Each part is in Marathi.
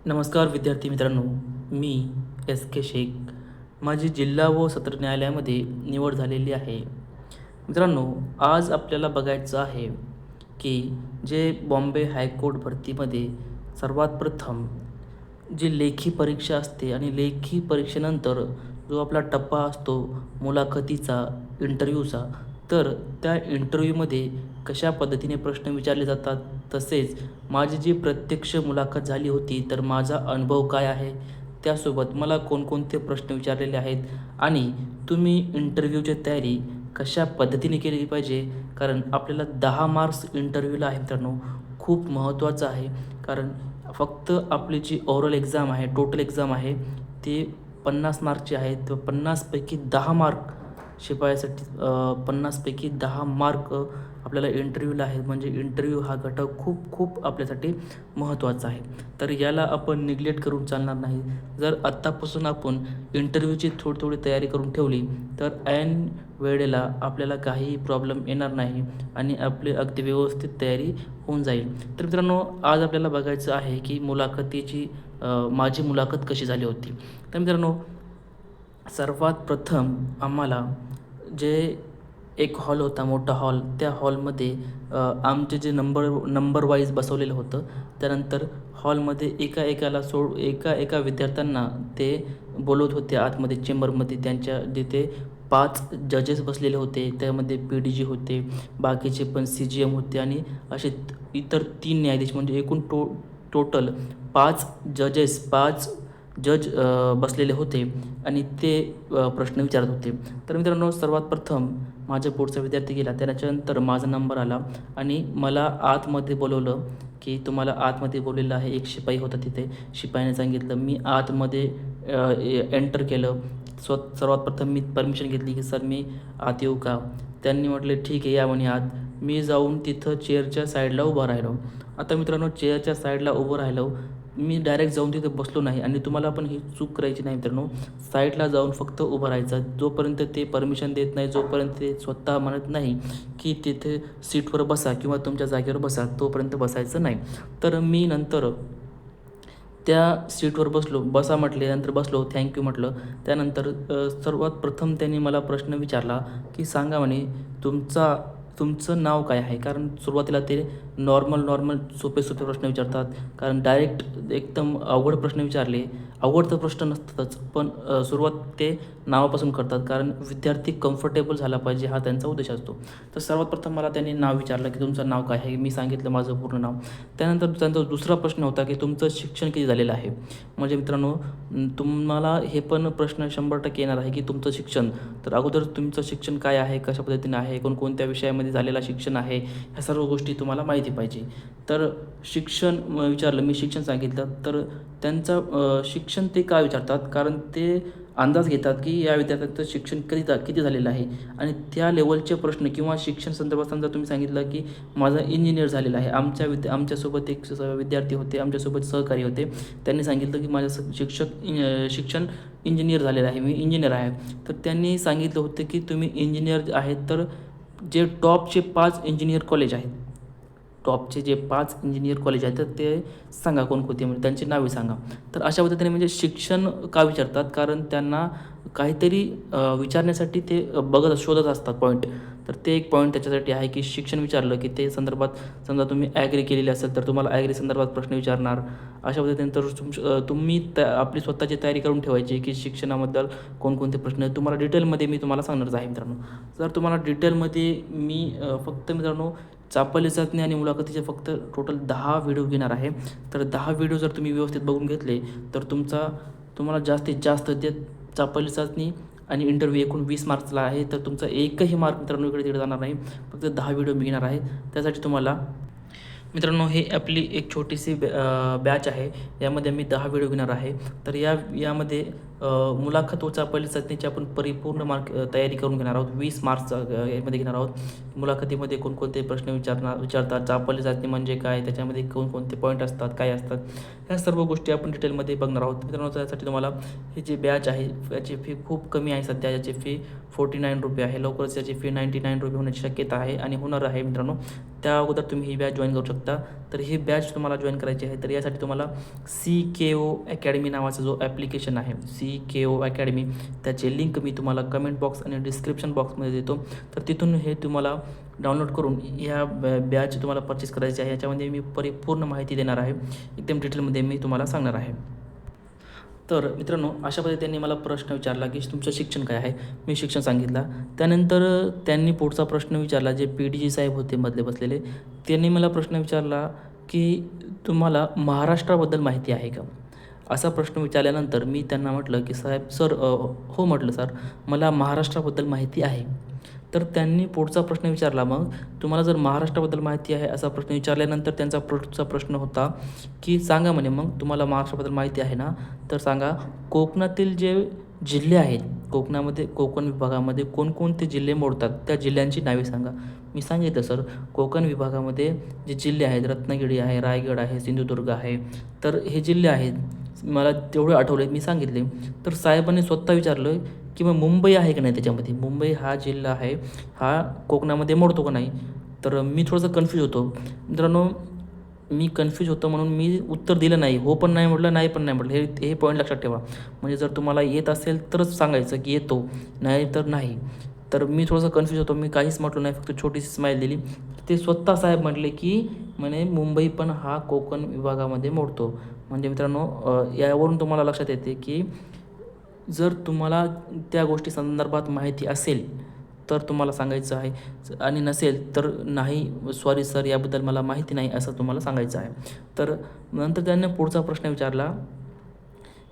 नमस्कार विद्यार्थी मित्रांनो, मी एस के शेख. माझी जिल्हा व सत्र न्यायालयामध्ये निवड झालेली आहे. मित्रांनो, आज आपल्याला बघायचं आहे की जे बॉम्बे हायकोर्ट भरतीमध्ये सर्वात प्रथम जी लेखी परीक्षा असते आणि लेखी परीक्षेनंतर जो आपला टप्पा असतो मुलाखतीचा, इंटरव्ह्यूचा, तर त्या इंटरव्ह्यूमध्ये कशा पद्धतीने प्रश्न विचारले जातात, तसेच माझी जी प्रत्यक्ष मुलाखत झाली होती, तर माझा अनुभव काय आहे, त्यासोबत मला कोणकोणते प्रश्न विचारलेले आहेत आणि तुम्ही इंटरव्ह्यूची तयारी कशा पद्धतीने केली पाहिजे. कारण आपल्याला 10 मार्क्स इंटरव्ह्यूला आहे मित्रांनो. खूप महत्त्वाचं आहे. कारण फक्त आपली जी ओव्हरऑल एक्झाम आहे, टोटल एक्झाम आहे, ती 50 मार्कची आहे. तर 50पैकी 10 मार्क शिपायासाठी 50पैकी 10 मार्क आपल्याला इंटरव्ह्यूला आहे. म्हणजे इंटरव्ह्यू हा घटक खूप खूप आपल्यासाठी महत्त्वाचा आहे. तर याला आपण निग्लेक्ट करून चालणार नाही. जर आत्तापासून आपण इंटरव्ह्यूची थोडी थोडी तयारी करून ठेवली, तर ऐन वेळेला आपल्याला काहीही प्रॉब्लेम येणार नाही आणि आपली अगदी व्यवस्थित तयारी होऊन जाईल. तर मित्रांनो, आज आपल्याला बघायचं आहे की माझी मुलाखत कशी झाली होती. तर मित्रांनो, सर्वात प्रथम आम्हाला जे एक हॉल होता, मोठा हॉल. त्या हॉलमध्ये आमचे जे नंबर वाईज बसवलेलं होतं. त्यानंतर हॉलमध्ये एका विद्यार्थ्यांना ते बोलवत होते आतमध्ये चेंबरमध्ये. त्यांच्या जिथे 5 जजेस बसलेले होते. त्यामध्ये पी-डी-जी होते, बाकीचे पण सी-जी-एम होते आणि असे इतर 3 न्यायाधीश, म्हणजे एकूण टोटल 5 जज बसलेले होते आणि ते प्रश्न विचारत होते. तर मित्रांनो, सर्वात प्रथम माझा पुढचा विद्यार्थी गेला. त्याच्यानंतर माझा नंबर आला आणि मला आतमध्ये बोलवलं की तुम्हाला आतमध्ये बोललेलं आहे. एक शिपाई होता तिथे. शिपाईने सांगितलं. मी आतमध्ये एंटर केलं. सर्वात प्रथम मी परमिशन घेतली की सर मी आत येऊ का? त्यांनी म्हटले ठीक आहे, या म्हणे आत. मी जाऊन तिथं चेअरच्या साईडला उभा राहिलो. आता मित्रांनो, चेअरच्या साईडला उभं राहिलो. मी डायरेक्ट जाऊन तिथं बसलो नाही आणि तुम्हाला पण ही चूक करायची नाही मित्रांनो. साईडला जाऊन फक्त उभं राहायचं. जोपर्यंत ते परमिशन देत नाही, जोपर्यंत ते स्वतः म्हणत नाही की तिथे सीटवर बसा किंवा तुमच्या जागेवर बसा, तोपर्यंत बसायचं नाही. तर मी नंतर त्या सीटवर बसलो. बसा म्हटले, नंतर बसलो. थँक यू म्हटलं. त्यानंतर सर्वात प्रथम त्यांनी मला प्रश्न विचारला की सांगा म्हणे तुमचं नाव काय आहे? कारण सुरुवातीला ते नॉर्मल सोपे प्रश्न विचारतात. कारण डायरेक्ट एकदम अवघड प्रश्न विचारले. अवघड तर प्रश्न नसतातच, पण सुरुवात ते नावापासून करतात. कारण विद्यार्थी कम्फर्टेबल झाला पाहिजे, हा त्यांचा उद्देश असतो. तर सर्वात प्रथम मला त्यांनी नाव विचारलं की तुमचं नाव काय आहे? मी सांगितलं माझं पूर्ण नाव. त्यानंतर त्यांचा दुसरा प्रश्न होता की तुमचं शिक्षण किती झालेलं आहे? म्हणजे मित्रांनो, तुम्हाला हे पण प्रश्न 100% येणार आहे की तुमचं शिक्षण. तर अगोदर तुमचं शिक्षण काय आहे, कशा पद्धतीने आहे, कोणकोणत्या विषयामध्ये झालेलं शिक्षण आहे, ह्या सर्व गोष्टी तुम्हाला माहिती पाहिजे. तर शिक्षण विचारलं, मी शिक्षण सांगितलं. तर त्यांचं शिक्षण ते का विचारतात? कारण ते अंदाज घेतात की या विद्यार्थ्यांचं शिक्षण किती झालेलं आहे आणि त्या लेवलचे प्रश्न किंवा शिक्षण संदर्भात समजा तुम्ही सांगितलं की माझं इंजिनियर झालेलं आहे. आमच्यासोबत एक विद्यार्थी होते, आमच्यासोबत सहकारी होते. त्यांनी सांगितलं की माझं शिक्षण इंजिनियर झालेलं आहे, मी इंजिनियर आहे. तर त्यांनी सांगितलं होतं की तुम्ही इंजिनियर आहेत, तर जे टॉपचे 5 इंजिनियर कॉलेज आहेत, टॉपचे जे 5 इंजिनियर कॉलेज आहेत, तर ते सांगा कोणकोणते, म्हणजे त्यांची नावे सांगा. तर अशा पद्धतीने म्हणजे शिक्षण का विचारतात? कारण त्यांना काहीतरी विचारण्यासाठी ते शोधत असतात पॉईंट. तर ते एक पॉईंट त्याच्यासाठी आहे की शिक्षण विचारलं की ते संदर्भात समजा तुम्ही ॲग्री केलेली असेल, तर तुम्हाला ॲग्री संदर्भात प्रश्न विचारणार. अशा पद्धतीने तर तुम्ही आपली स्वतःची तयारी करून ठेवायची की शिक्षणाबद्दल कोणकोणते प्रश्न आहेत. तुम्हाला डिटेलमध्ये मी तुम्हाला सांगणारच आहे मित्रांनो. जर तुम्हाला डिटेलमध्ये मी फक्त मित्रांनो चापल्य चाचणी आणि मुलाखतीचे फक्त टोटल 10 व्हिडिओ घेणार आहे. तर 10 व्हिडिओ जर तुम्ही व्यवस्थित बघून घेतले, तर तुम्हाला जास्तीत जास्त ते चापल्य चाचणी आणि इंटरव्ह्यू एकूण 20 मार्क्सला आहे. तर तुमचा एकही मार्क मित्रांनो इकडे तिकडे जाणार नाही. फक्त 10 व्हिडिओ मी घेणार आहे. त्यासाठी तुम्हाला मित्रांनो, हे आपली एक छोटीशी बॅच आहे. यामध्ये मी 10 व्हिडिओ घेणार आहे. तर यामध्ये मुलाखत व चापल्य चाचणीची आपण परिपूर्ण तयारी करून घेणार आहोत. 20 मार्क्सचा यामध्ये घेणार आहोत. मुलाखतीमध्ये कोणकोणते प्रश्न विचारतात, चापल्य चाचणी म्हणजे काय, त्याच्यामध्ये कोणकोणते पॉईंट असतात, काय असतात, ह्या सर्व गोष्टी आपण डिटेलमध्ये बघणार आहोत. मित्रांनो, त्यासाठी तुम्हाला ही जी बॅच आहे, याची फी खूप कमी आहे सध्या. याची फी ₹49 आहे. लवकरच याची फी ₹99 होण्याची शक्यता आहे आणि होणार आहे मित्रांनो. त्या अगोदर तुम्ही ही बॅच जॉईन करू शकता. तर ही बॅच तुम्हाला जॉईन करायची आहे. तर यासाठी तुम्हाला CKO अकॅडमी नावाचा जो ॲप्लिकेशन आहे, CKO अकॅडमी, त्याची लिंक मी तुम्हाला कमेंट बॉक्स आणि डिस्क्रिप्शन बॉक्समध्ये देतो. तर तिथून हे तुम्हाला डाउनलोड करून ह्या बॅच तुम्हाला परचेस करायची आहे. याच्यामध्ये मी परिपूर्ण माहिती देणार आहे, एकदम डिटेलमध्ये मी तुम्हाला सांगणार आहे. तर मित्रांनो, अशा पद्धतीने त्यांनी मला प्रश्न विचारला की तुमचं शिक्षण काय आहे. मी शिक्षण सांगितलं. त्यानंतर त्यांनी पुढचा प्रश्न विचारला, जे PDG साहेब होते मधले बसलेले, त्यांनी मला प्रश्न विचारला की तुम्हाला महाराष्ट्राबद्दल माहिती आहे का? असा प्रश्न विचारल्यानंतर मी त्यांना म्हटलं की साहेब सर हो म्हटलं सर, मला महाराष्ट्राबद्दल माहिती आहे. तर त्यांनी पुढचा प्रश्न विचारला, मग तुम्हाला जर महाराष्ट्राबद्दल माहिती आहे असा प्रश्न विचारल्यानंतर त्यांचा पुढचा प्रश्न होता की सांगा म्हणे, मग तुम्हाला महाराष्ट्राबद्दल माहिती आहे ना, तर सांगा कोकणातील जे जिल्हे आहेत, कोकण विभागामध्ये कोणकोणते जिल्हे मोडतात त्या जिल्ह्यांची नावे सांगा. मी सांगितलं सर, कोकण विभागामध्ये जे जिल्हे आहेत, रत्नागिरी आहे, रायगड आहे, सिंधुदुर्ग आहे, तर हे जिल्हे आहेत मला तेवढे आठवले, मी सांगितले. तर साहेबांनी स्वतः विचारलं की मग मुंबई आहे का नाही त्याच्यामध्ये, मुंबई हा जिल्हा आहे, हा कोकणामध्ये मोडतो का नाही. तर मी थोडंसं कन्फ्यूज होतो मित्रांनो. मी कन्फ्यूज होतो म्हणून मी उत्तर दिलं नाही. हो पण नाही म्हटलं, नाही पण नाही म्हटलं. हे पॉईंट लक्षात ठेवा. म्हणजे जर तुम्हाला येत असेल तरच सांगायचं की येतो, नाही तर नाही. तर मी थोडंसं कन्फ्यूज होतो. मी काहीच म्हटलं नाही, फक्त छोटीशी स्माईल दिली. ते स्वतः साहेब म्हटले की म्हणे मुंबई पण हा कोकण विभागामध्ये मोडतो. म्हणजे मित्रांनो, यावरून तुम्हाला लक्षात येते की जर तुम्हाला त्या गोष्टी संदर्भात माहिती असेल तर तुम्हाला सांगायचं आहे, आणि नसेल तर नाही सॉरी सर, याबद्दल मला माहिती नाही असं तुम्हाला सांगायचं आहे. तर नंतर त्याने पुढचा प्रश्न विचारला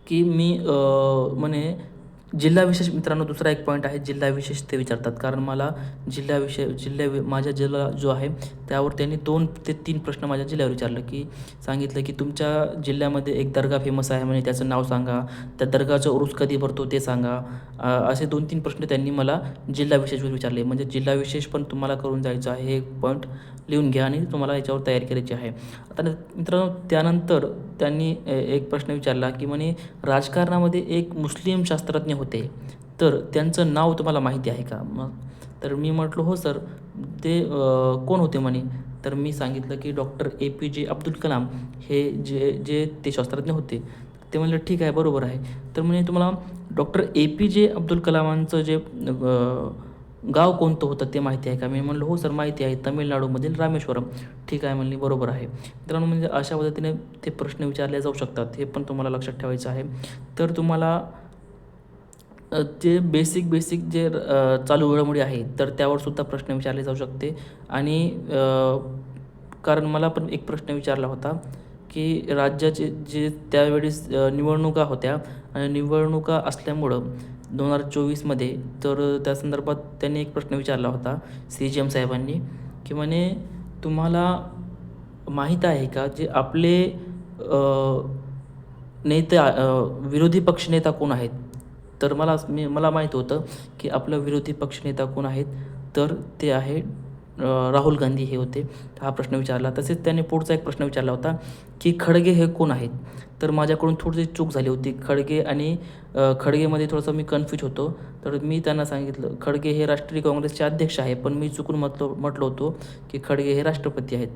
की मी म्हणे जिल्हा विशेष. मित्रांनो, दुसरा एक पॉईंट आहे, जिल्हा विशेष ते विचारतात. कारण मला माझ्या जिल्हा जो आहे त्यावर त्यांनी 2 ते 3 प्रश्न माझ्या जिल्ह्यावर विचारलं, की सांगितलं की तुमच्या जिल्ह्यामध्ये एक दर्गा फेमस आहे म्हणे, त्याचं नाव सांगा, त्या दर्गाचा उरूस कधी भरतो ते सांगा. असे 2-3 प्रश्न त्यांनी मला जिल्हा विशेषवर विचारले. म्हणजे जिल्हा विशेष पण तुम्हाला करून जायचं आहे, हे पॉईंट लिहून घ्या आणि तुम्हाला याच्यावर तयारी करायची आहे. आता मित्रांनो, त्यानंतर त्यांनी एक प्रश्न विचारला की म्हणे राजकारणामध्ये एक मुस्लिम शास्त्रज्ञ होते, तर त्यांचं नाव तुम्हाला माहिती आहे का? मग तर मी म्हटलं हो सर, ते कोण होते म्हणे. तर मी सांगितलं की डॉक्टर APJ अब्दुल कलाम हे जे ते शास्त्रज्ञ होते. ते म्हणले ठीक आहे, बरोबर आहे. तर म्हणे तुम्हाला डॉक्टर APJ अब्दुल कलामांचं जे गाव कोणतं होतं ते माहिती आहे का? मी म्हणलं हो सर, माहिती आहे, तमिळनाडूमधील रामेश्वरम. ठीक आहे म्हणली, बरोबर आहे. मित्रांनो, म्हणजे अशा पद्धतीने ते प्रश्न विचारले जाऊ शकतात, हे पण तुम्हाला लक्षात ठेवायचं आहे. तर तुम्हाला जे बेसिक जे चालू घडामोडी आहेत तर त्यावरसुद्धा प्रश्न विचारले जाऊ शकते. आणि कारण मला पण एक प्रश्न विचारला होता की राज्याचे जे त्यावेळेस निवडणुका होत्या, आणि निवडणुका असल्यामुळं 2024मध्ये, तर त्या संदर्भात त्यांनी एक प्रश्न विचारला होता CGM साहेबांनी, की म्हणे तुम्हाला माहीत आहे का जे आपले नेते विरोधी पक्षनेता कोण आहेत? तर मला माहीत होतं की आपला विरोधी पक्षनेता कोण आहेत, तर ते आहे राहुल गांधी हे होते. हा प्रश्न विचारला. तसेच त्याने पुढचा एक प्रश्न विचारला होता की खडगे हे कोण आहेत? तर माझ्याकडून थोडीशी चूक झाली होती. खडगेमध्ये थोडंसं मी कन्फ्यूज होतो. तर मी त्यांना सांगितलं खडगे हे राष्ट्रीय काँग्रेसचे अध्यक्ष आहे, पण मी चुकून म्हटलं होतो की खडगे हे राष्ट्रपती आहेत.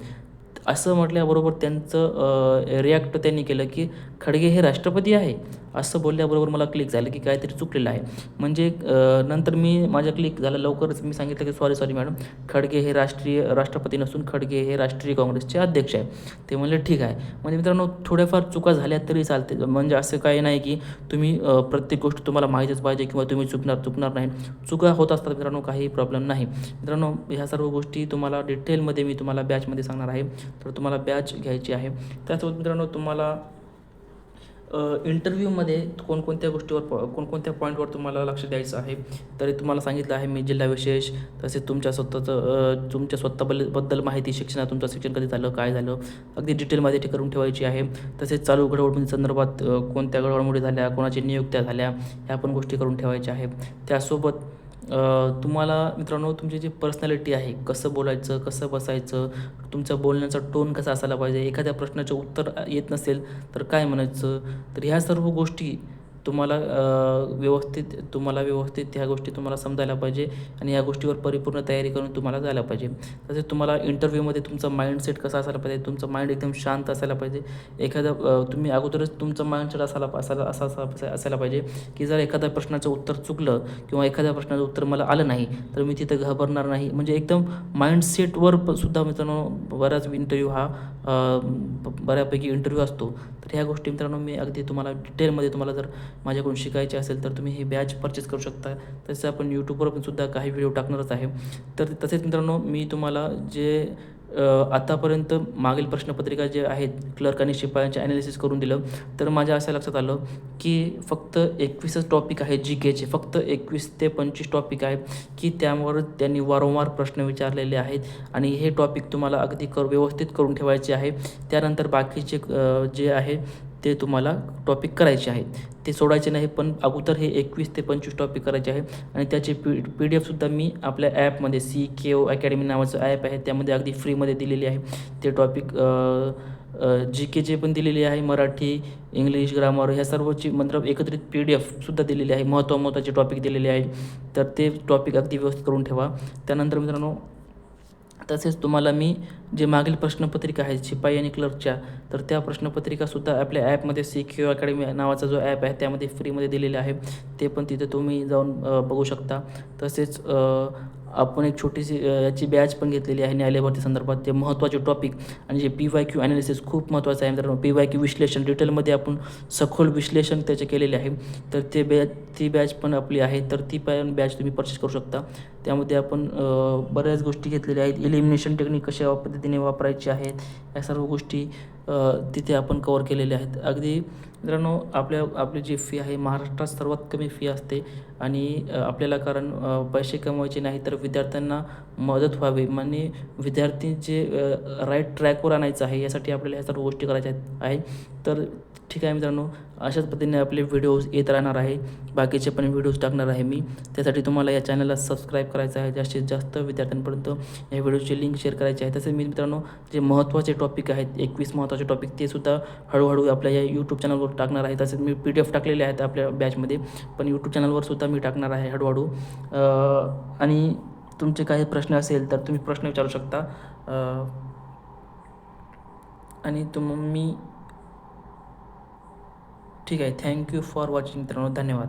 असं म्हटल्याबरोबर त्यांचं रिॲक्ट त्यांनी केलं की खडगे हे राष्ट्रपती आहे, असं बोलल्याबरोबर मला क्लिक झालं की काहीतरी चुकलेलं आहे. म्हणजे नंतर माझ्या क्लिक झालं, लवकरच मी सांगितलं की सॉरी मॅडम, खडगे हे राष्ट्रपती नसून खडगे हे राष्ट्रीय काँग्रेसचे अध्यक्ष आहे. ते म्हणले ठीक आहे. म्हणजे मित्रांनो, थोड्याफार चुका झाल्या तरी चालते. म्हणजे असं काही नाही की तुम्ही प्रत्येक गोष्ट तुम्हाला माहीतच पाहिजे किंवा तुम्ही चुकणार नाही. चुका होत असतात मित्रांनो, काही प्रॉब्लेम नाही. मित्रांनो, ह्या सर्व गोष्टी तुम्हाला डिटेलमध्ये मी तुम्हाला बॅचमध्ये सांगणार आहे. तर तुम्हाला बॅच घ्यायची आहे. त्यासोबत मित्रांनो, तुम्हाला इंटरव्ह्यूमध्ये कोणकोणत्या पॉईंटवर तुम्हाला लक्ष द्यायचं आहे. तरी तुम्हाला सांगितलं आहे मी, जिल्हा विशेष, तसेच तुमच्या स्वतःबद्दल माहिती, तुमचं शिक्षण कधी झालं, काय झालं, अगदी डिटेलमध्ये ते करून ठेवायची आहे. तसेच चालू घडामोडी संदर्भात कोणत्या घडामोडी झाल्या, कोणाची नियुक्त्या झाल्या, ह्या पण गोष्टी करून ठेवायच्या आहे. त्यासोबत तुम्हाला मित्रांनो, तुमची जी पर्सनॅलिटी आहे, कसं बोलायचं, कसं बसायचं, तुमचा बोलण्याचा टोन कसा असायला पाहिजे, एखाद्या प्रश्नाचं उत्तर येत नसेल तर काय म्हणायचं, तर ह्या सर्व गोष्टी तुम्हाला व्यवस्थित ह्या गोष्टी तुम्हाला समजायला पाहिजे आणि ह्या गोष्टीवर परिपूर्ण तयारी करून तुम्हाला जायला पाहिजे. तसेच तुम्हाला इंटरव्ह्यूमध्ये तुमचा माइंडसेट कसा असायला पाहिजे, तुमचं माइंड एकदम शांत असायला पाहिजे. तुम्ही अगोदरच तुमचं माइंडसेट असायला पाहिजे की जर एखाद्या प्रश्नाचं उत्तर चुकलं किंवा एखाद्या प्रश्नाचं उत्तर मला आलं नाही तर मी तिथं घाबरणार नाही. म्हणजे एकदम माइंडसेटवर सुद्धा मित्रांनो बऱ्याच इंटरव्ह्यू हा बऱ्यापैकी इंटरव्ह्यू असतो. तर ह्या गोष्टी मित्रांनो मी अगदी तुम्हाला डिटेलमध्ये तुम्हाला जर माझ्याकडून शिकायचे असेल तर तुम्ही हे बॅच परचेस करू शकता. तसं आपण यूट्यूबवर पण सुद्धा काही व्हिडिओ टाकणारच आहे. तर तसेच मित्रांनो मी तुम्हाला जे आतापर्यंत मागील प्रश्नपत्रिका जे आहेत क्लर्क आणि शिपायांचे ॲनालिसिस करून दिलं. तर माझ्या असं लक्षात आलं की फक्त 21च टॉपिक आहे GKचे. फक्त 21 ते 25 टॉपिक आहेत की त्यावर त्यांनी वारंवार प्रश्न विचारलेले आहेत आणि हे टॉपिक तुम्हाला अगदी व्यवस्थित करून ठेवायचे आहे. त्यानंतर बाकीचे जे आहे ते तुम्हाला टॉपिक करायचे आहेत, ते सोडायचे नाही. पण अगोदर हे 21 ते 25 टॉपिक करायचे आहे आणि त्याचे PDF सुद्धा मी आपल्या ॲपमध्ये CKO अकॅडमी नावाचं ॲप आहे त्यामध्ये अगदी फ्रीमध्ये दिलेली आहे. ते टॉपिक GKचे पण दिलेले आहे, मराठी, इंग्लिश, ग्रामर ह्या सर्वची मतलब एकत्रित PDF सुद्धा दिलेली आहे. महत्त्वाचे टॉपिक दिलेले आहे. तर ते टॉपिक अगदी व्यवस्थित करून ठेवा. त्यानंतर मित्रांनो तसेच तुम्हाला मी जे मागील प्रश्नपत्रिका आहेत शिपाई आणि क्लर्कच्या, तर त्या प्रश्नपत्रिकासुद्धा आपल्या ॲपमध्ये CKO अकॅडमी नावाचा जो ॲप आहे त्यामध्ये फ्रीमध्ये दिलेले आहे. ते पण तिथे तुम्ही जाऊन बघू शकता. तसेच आपण एक छोटीशी याची बॅच पण घेतलेली आहे न्यायालय भरती संदर्भात. ते महत्त्वाचे टॉपिक आणि जे PYQ ॲनालिसिस खूप महत्त्वाचं आहे मित्रांनो. PYQ विश्लेषण डिटेलमध्ये आपण सखोल विश्लेषण त्याचे केलेले आहे. तर ती बॅच पण आपली आहे. तर ती पण बॅच तुम्ही परचेस करू शकता. त्यामध्ये आपण बऱ्याच गोष्टी घेतलेल्या आहेत. एलिमिनेशन टेक्निक कशा पद्धतीने वापरायची आहेत या सर्व गोष्टी तिथे आपण कवर केलेल्या आहेत. अगदी मित्रांनो आपली जी फी आहे महाराष्ट्रात सर्वात कमी फी असते आणि आपल्याला कारण पैसे कमवायचे नाही तर विद्यार्थ्यांना मदत व्हावी म्हणजे विद्यार्थ्यांचे राईट ट्रॅकवर आणायचं आहे यासाठी आपल्याला ह्या सर्व गोष्टी करायच्या आहे. तर ठीक आहे मित्रांनो, अशाच पद्धतीने आपले व्हिडिओज येत राहणार आहे. बाकीचे पण व्हिडिओज टाकणार आहे मी. त्यासाठी तुम्हाला या चॅनलला सबस्क्राईब करायचं आहे. जास्तीत जास्त विद्यार्थ्यांपर्यंत या व्हिडिओची लिंक शेअर करायची आहे. तसेच मी मित्रांनो जे महत्त्वाचे टॉपिक आहेत 21 महत्त्वाचे टॉपिक ते सुद्धा हळूहळू आपल्या या यूट्यूब चॅनलवर टाकणार आहे. तसेच मी PDF टाकलेले आहेत आपल्या बॅचमध्ये, पण यूट्यूब चॅनलवर सुद्धा मी टाकणार आहे हळूहळू. आणि तुमचे काही प्रश्न असेल तर तुम्ही प्रश्न विचारू शकता. आणि मी ठीक आहे. थँक्यू फॉर वॉचिंग मित्रांनो. धन्यवाद.